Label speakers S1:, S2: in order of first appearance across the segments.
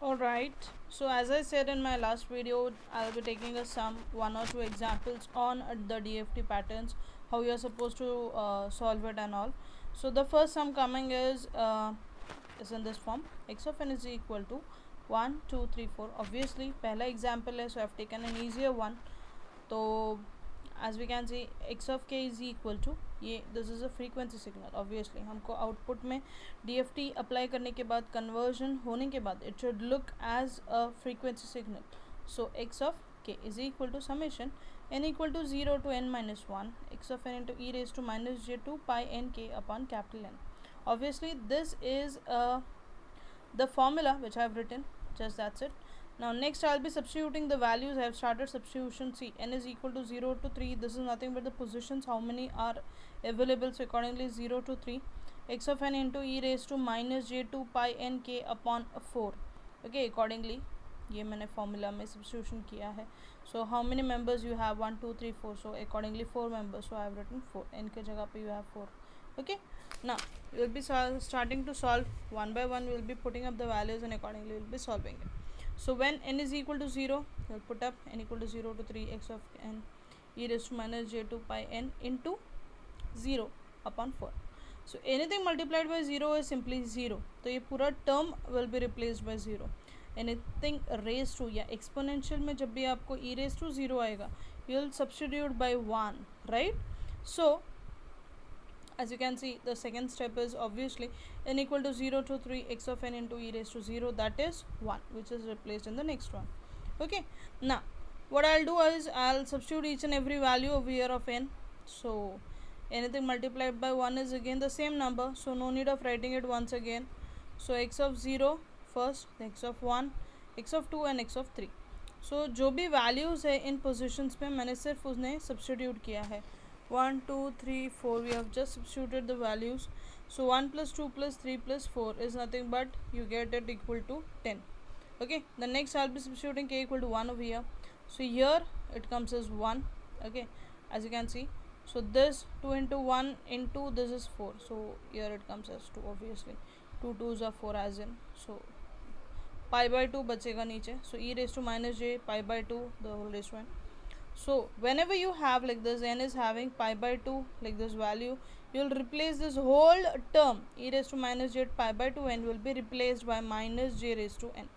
S1: Alright, so as I said in my last video, I'll be taking a some one or two examples on the DFT patterns, how you're supposed to solve it and all. So the first sum coming is in this form: x of n is equal to 1 2 3 4. Obviously पहला example है, so I've taken an easier one. तो as we can see, x of k is equal to ये this is a frequency signal. Obviously हमको output में DFT apply करने के बाद, conversion होने के बाद, it should look as a frequency signal. So x of k is equal to summation n equal to 0 to n minus 1 x of n into e raised to minus j 2 pi n k upon capital N. Obviously this is the formula which I have written, just that's it. Now next I'll be substituting the values. I have started substitution. See, n is equal to 0 to 3. This is nothing but the positions, how many are available. So accordingly 0 to 3. X of n into e raised to minus j 2 pi n k upon 4. Okay, accordingly ये मैंने formula में substitution किया है. So how many members you have? 1 2 3 4. So accordingly 4 members. So I have written 4. n के जगह पे you have 4. Okay, now we will be starting to solve one by one. We will be putting up the values and accordingly we will be solving it. So when n is equal to 0, we will put up n equal to 0 to 3 x of n e raised to minus j 2 pi n into 0 upon 4. So anything multiplied by 0 is simply 0. तो ये पूरा term will be replaced by 0. Anything raised to या exponential में जब भी आपको e raised to 0 आएगा, you will substitute by 1, right? So as you can see, the second step is obviously n equal to 0 to 3 x of n into e raised to 0, that is 1, which is replaced in the next one. Okay, now what I'll do is I'll substitute each and every value over here of n. So anything multiplied by 1 is again the same number, so no need of writing it once again. So x of 0 first, x of 1, x of 2 and x of 3. So जो भी values है इन positions पे मैंने सिर्फ उसने substitute किया है. 1 2 3 4, we have just substituted the values. So 1 plus 2 plus 3 plus 4 is nothing but you get it equal to 10. Okay, the next I'll be substituting k equal to 1 over here. So here it comes as 1. Okay, as you can see, so this 2 into 1 into this is 4, so here it comes as 2. Obviously 2 2s are 4 as in, so pi by 2 बचेगा नीचे. So e raised to minus j pi by 2 the whole raised to n. So whenever you have like this, n is having pi by 2 like this value, you will replace this whole term e raised to minus j pi by 2 n will be replaced by minus j raised to n.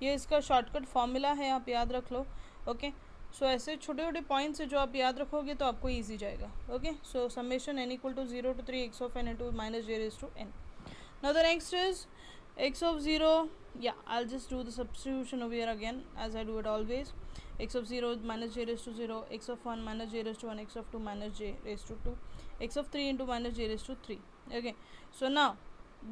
S1: ये इसका shortcut formula है, आप याद रख लो. Okay, सो ऐसे छोटे छोटे points है जो आप याद रखोगे तो आपको ईजी जाएगा. Okay, so summation n equal to 0 to 3 x of n into minus j raised to n. Now the next is x of 0. Yeah, I'll just do the substitution over here again as I do it always. X of 0 minus j raised to 0, x of 1 minus j raised to 1, x of 2 minus j raised to 2, x of 3 into minus j raised to 3. Okay, so now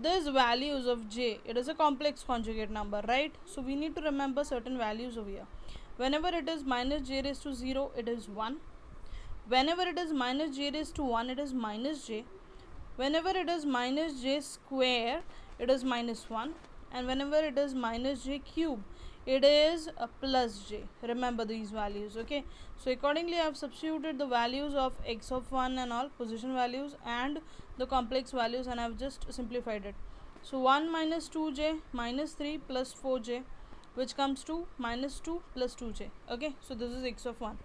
S1: this values of j, it is a complex conjugate number, right? So we need to remember certain values over here. Whenever it is minus j raised to 0, it is 1. Whenever it is minus j raised to 1, it is minus j. Whenever it is minus j square, it is minus 1. And whenever it is minus j cube, it is a plus j. Remember these values. Okay, so accordingly I have substituted the values of x of 1 and all position values and the complex values, and I have just simplified it. So 1 minus 2j minus 3 plus 4j, which comes to minus 2 plus 2j. Okay, so this is x of 1.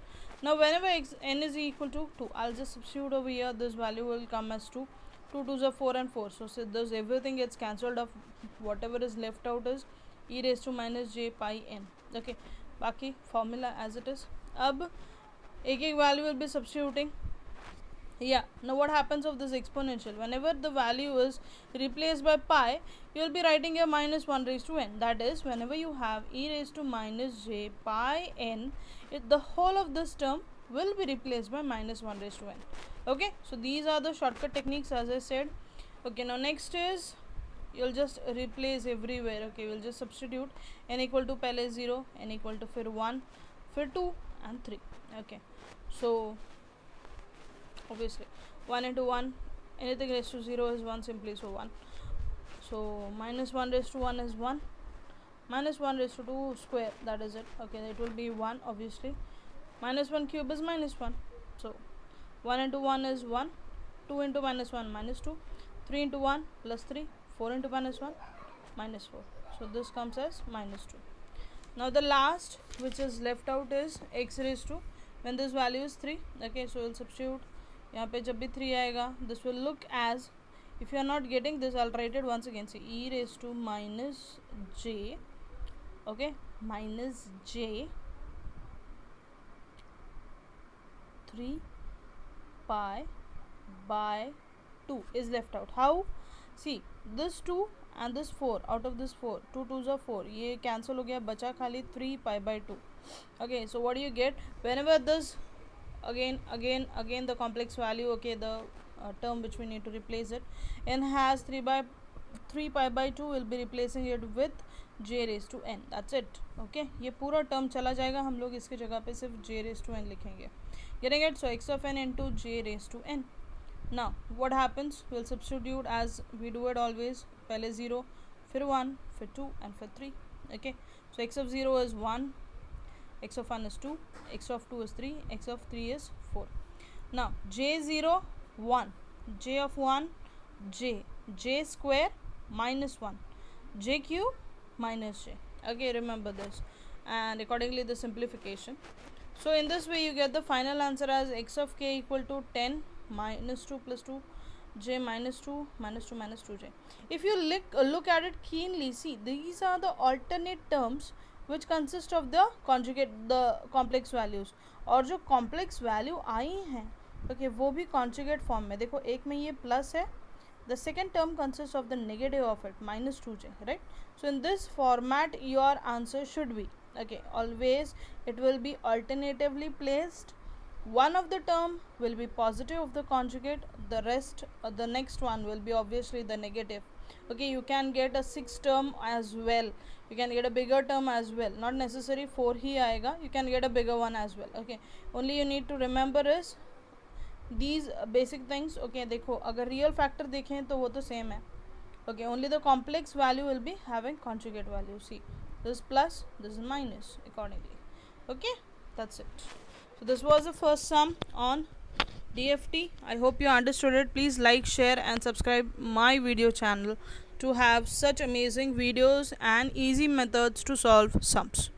S1: Now whenever n is equal to 2, I'll just substitute over here. This value will come as 2. 2 2s are 4 and 4, so thus everything gets cancelled off. Whatever is left out is e raised to minus j pi n. Okay, बाकी formula as it is. अब एक एक value will be substituting. Yeah, now what happens of this exponential? Whenever the value is replaced by pi, you will be writing a minus 1 raised to n. That is, whenever you have e raised to minus j pi n, the whole of this term will be replaced by minus 1 raised to n. Okay, so these are the shortcut techniques as I said. Okay, now next is you'll just replace everywhere. Okay, we'll just substitute n equal to pehle 0, n equal to फिर 1, फिर 2 and 3. Okay, so obviously 1 into 1, anything raised to 0 is 1 simply, so 1. So minus 1 raised to 1 is 1, minus 1 raised to 2 square, that is it. Okay, it will be 1 obviously. Minus 1 cube is minus 1, so 1 into 1 is 1, 2 into minus 1 minus 2, 3 into 1 plus 3, 4 into minus 1 minus 4. So this comes as minus 2. Now the last which is left out is x raised to, when this value is 3. Okay, so we'll substitute. यहाँ पे जब भी 3 आएगा, this will look as, if you are not getting this, I'll write it once again. See, e raised to minus j, okay, minus j 3 pi by 2 is left out. How? See, this 2 and this 4, out of this 4, 2 2s are 4, ये cancel हो गया, बचा खाली 3 pi by 2. Okay, so what do you get? Whenever this again the complex value, okay, the term which we need to replace it, n has 3 pi by 2, will be replacing it with j raised to n. That's it. Okay, ये पूरा term चला जाएगा, हम लोग इसके जगह पे सिर्फ j raised to n लिखेंगे. Getting it? So x of n into j raised to n. Now what happens? We'll substitute as we do it always. पहले 0, फिर 1, फिर 2 and फिर 3. Okay, so x of 0 is 1, x of 1 is 2, x of 2 is 3, x of 3 is 4. Now j0 1, j of 1 j square minus 1, j cube minus j. Okay, remember this, and accordingly the simplification. So in this way you get the final answer as x of k equal to 10 minus 2 plus 2 j minus 2 minus 2 minus 2j. If you look at it keenly, see, these are the alternate terms which consist of the conjugate, the complex values. और जो complex value आई हैं, okay, वो भी conjugate form में. देखो, एक में ये plus है, the second term consists of the negative of it, minus 2j, right? So in this format your answer should be, okay, always it will be alternatively placed. One of the term will be positive of the conjugate, the rest, the next one will be obviously the negative. Okay, you can get a 6 term as well, you can get a bigger term as well, not necessary 4 ही आएगा, you can get a bigger one as well. Okay, only you need to remember is these basic things. Okay, देखो, अगर real factor देखें तो वो तो same है. Okay, only the complex value will be having conjugate value. See, this is plus, this is minus accordingly. Okay, that's it. So this was the first sum on DFT. I hope you understood it. Please like, share and subscribe my video channel to have such amazing videos and easy methods to solve sums.